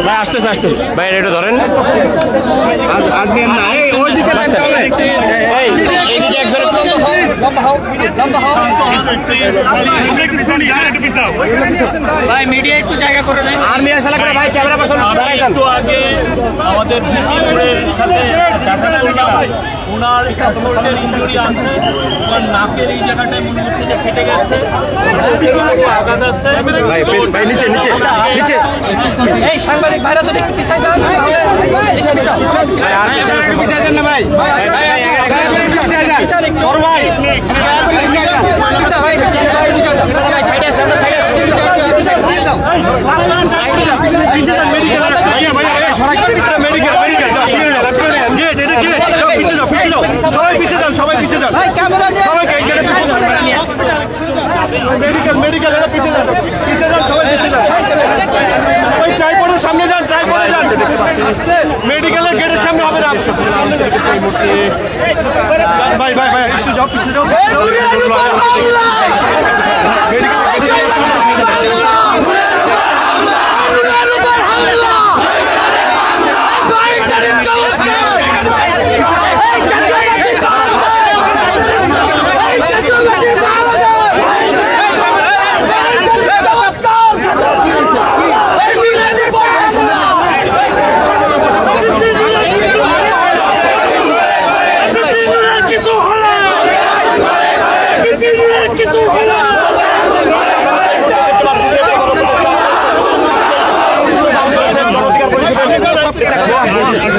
ভাই আসতেছে ভাই এটা ধরেন এইদিকে একজন ভাই মিডিয়া একটু জায়গা করে দেয়। আর্মি আসলে করে ভাই ক্যামেরা পাশে একটু আগে আমাদের ভিডিওর সাথে দেখা ছিল ওনার সাপোর্টের ইনজুরি আছে, ওনার নাকের এই জায়গাটায় মনে হচ্ছে যে ফেটে গেছে, আঘাত আছে। ভাই নিচে এই সাংবাদিক ভাইরা যদি একটু পিছায় যান পিছিয়ে যান না ভাই সবাই পিছিয়ে যান মেডিকেল সামনে যান মেডিকেলের গেটের সামনে হবে না ভাই একটু যাও পিছিয়ে যাও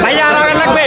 ভাইয়া আর লাগবে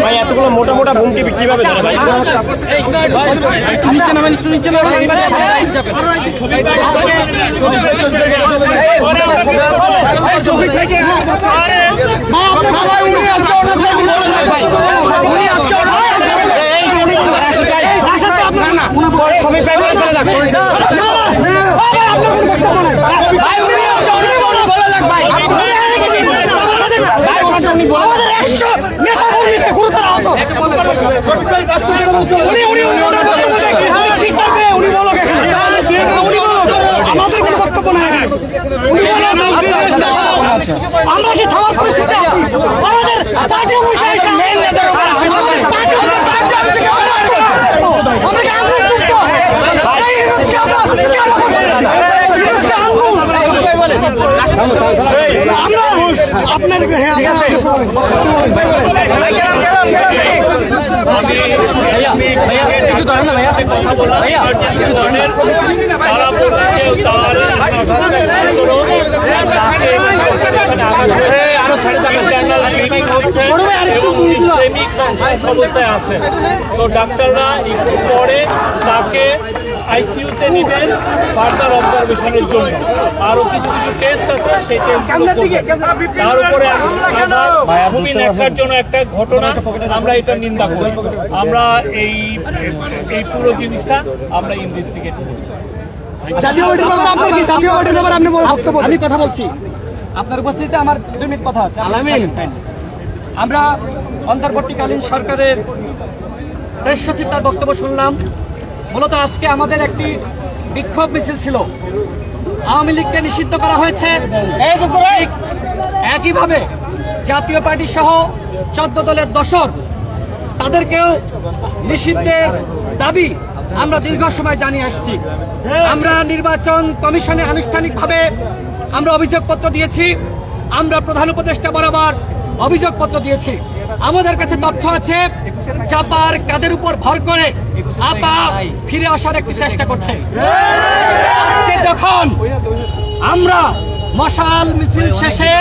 ভাই এতগুলো মোটা মোটা ভূমকে কিভাবে ধরে ভাই নিচে সবাই প্রাইভেট চলে যাক আমাদের কোনো বক্তব্য নাই আমরা কি থামার পরিস্থিতি আমাদের আপনার কথা বললাম অবস্থায় আছে, তো ডাক্তাররা একটু পরে তাকে আইসিইউতে নিবেন ফার্দার অবজারভেশনের জন্য। আরো কিছু টেস্ট আছে, সেই টেস্টগুলো তার উপরে খুবই ন্যাক্কার জন্য একটা ঘটনা, আমরা এটা নিন্দা করি। আমরা এই পুরো জিনিসটা আমরা ইনভেস্টিগেট করি। জাতীয় পার্টির ব্যাপারে আপনি কি জাতীয় পার্টির ব্যাপারে আপনি বক্তব্য? আমি কথা বলছি, আপনার উপস্থিতিতে আমার 2 মিনিট কথা আছে। আমরা অন্তর্বর্তীকালীন সরকারের প্রেস সচিব তার বক্তব্য শুনলাম। মূলত আজকে আমাদের একটি বিক্ষোভ মিছিল ছিল, আওয়ামী লীগকে নিষিদ্ধ করা হয়েছে, একইভাবে জাতীয় পার্টি সহ 14 দলের দশর তাদেরকেও নিষিদ্ধের দাবি আমরা দীর্ঘ সময় জানিয়ে আসছি। আমরা নির্বাচন কমিশনে আনুষ্ঠানিকভাবে আমরা অভিযোগপত্র দিয়েছি, আমরা প্রধান উপদেষ্টা বরাবর অভিযোগপত্র দিয়েছি। আমাদের কাছে তথ্য আছে চাপার কাদের উপর ভর করে আপা ফিরে আসার একটি চেষ্টা করছে। আজকে যখন আমরা মশাল মিছিল শেষে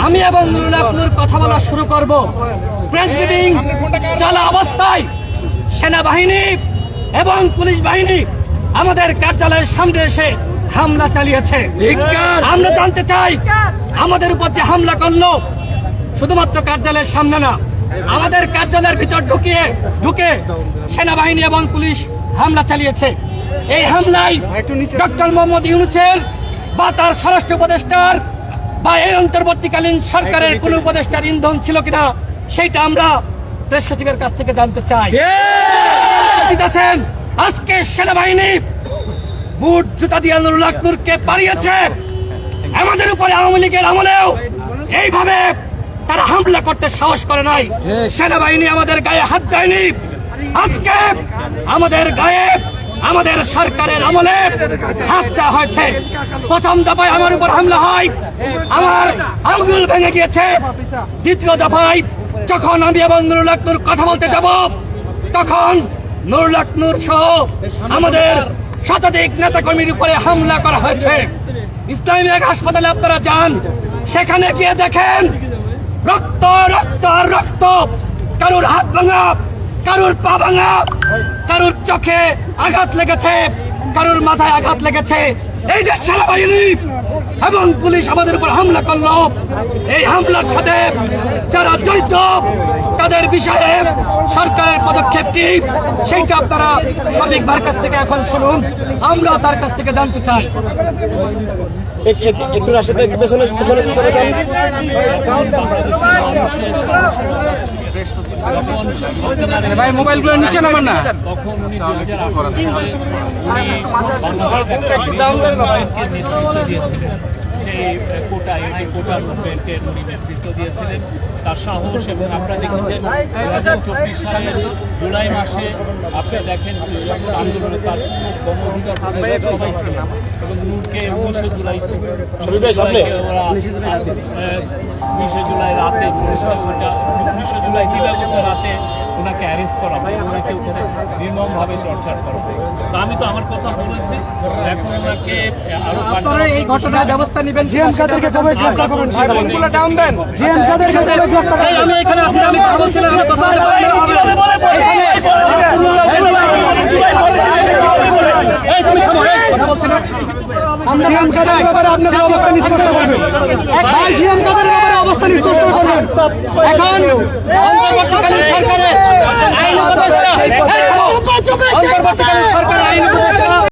আমি এবং নুরুল আবনুর কথা বলা শুরু করব। প্রেস মিটিং চলা অবস্থায় সেনাবাহিনী এবং পুলিশ বাহিনী আমাদের কার্যালয়ের সামনে এসে হামলা চালিয়েছে। আমরা জানতে চাই, আমাদের উপর যে হামলা করলো শুধুমাত্র কার্যালয়ের সামনে না, আমাদের কার্যালয়ের ভিতর ঢুকে সেনাবাহিনী এবং পুলিশ হামলা চালিয়েছে। এই হামলায় ডক্টর মোহাম্মদ ইউনূসের বা তার স্বরাষ্ট্র উপদেষ্টার বা এই অন্তর্বর্তীকালীন সরকারের কোন উপদেষ্টার ইন্ধন ছিল কিনা সেইটা আমরা প্রেস সচিবের কাছ থেকে জানতে চাই। আছেন আজকে সেনাবাহিনী বুট জুতা দিয়ে নুরুল আবনুরকে পালিয়েছে। আমাদের উপরে আওয়ামী লীগের আমলেও এইভাবে তারা হামলা করতে সাহস করে নাই। সেনাবাহিনী আমাদের গায়ে হাত দেয়নি। আজকে আমাদের গায়ে আমাদের সরকারের আমলে হাত দেওয়া হয়েছে। প্রথম দফায় আমার উপর হামলা হয়, আমার আঙ্গুল ভেঙে গিয়েছে। দ্বিতীয় দফায় যখন আমি এবং নুরুল আবনুর কথা বলতে যাব, তখন নুরুল আবনুর সহ আমাদের শতাধিক নেতাকর্মীর উপরে হামলা করা হয়েছে। ইসলামী এক হাসপাতালে আপনারা যান, সেখানে গিয়ে দেখেন রক্ত রক্ত আর রক্ত। কারুর হাত ভাঙা, কারুর পা ভাঙা, কারুর চোখে আঘাত লেগেছে, কারুর মাথায় আঘাত লেগেছে। এই যে সেনাবাহিনী এবং পুলিশ আমাদের উপর হামলা করলো, এই হামলার সাথে যারা জড়িত তাদের বিষয়ে সরকারের পদক্ষেপ কি সেইটা আপনারা সঠিকবার কাছ থেকে এখন শুনুন, আমরা তার কাছ থেকে জানতে চাই। একটু রাশেদ পেছনে চলে যান। ভাই মোবাইলগুলো নিচে নামান না। তখন উনি 2018 সালে নেতৃত্ব দিয়েছিলেন, সেই কোটা কোটা মুভমেন্টের উনি নেতৃত্ব দিয়েছিলেন। তার সাহস এবং আপনারা দেখেছেন 2024 সালের জুলাই মাসে আপনি দেখেন সকল আন্দোলনে তার গণ অধিকার সবাই ছিল এবং নূরকে 19 জুলাই রাতে 19 জুলাই দিবাগত রাতে ওনাকে অ্যারেস্ট করা হয়, ওনাকে ওখানে নির্মমভাবে টর্চার করা হয়। তো আমি তো আমার কথা বলেছি, এখন ওনাকে আরো এই ঘটনার ব্যবস্থা নেবেন। জিএম কাদেরকে কবে গ্রেফতার করবেন? ফোনগুলো ডাউন দেন। জিএম কাদেরকে কবে গ্রেফতার করবেন? আমি এখানে আছি, আমি কথা বলছি না, আমি কথা বলবো। এই তুমি থামো, এই কথা বলছ না। জিএম কাদের ব্যাপারে আপনাদের অবস্থান স্পষ্ট করবেন। ভাই জিএম কাদের ব্যাপারে অবস্থান স্পষ্ট করবেন। এখন অন্তর্বর্তীকালীন সরকারের আইন উপদেষ্টা, অন্তর্বর্তীকালীন সরকারের আইন উপদেষ্টা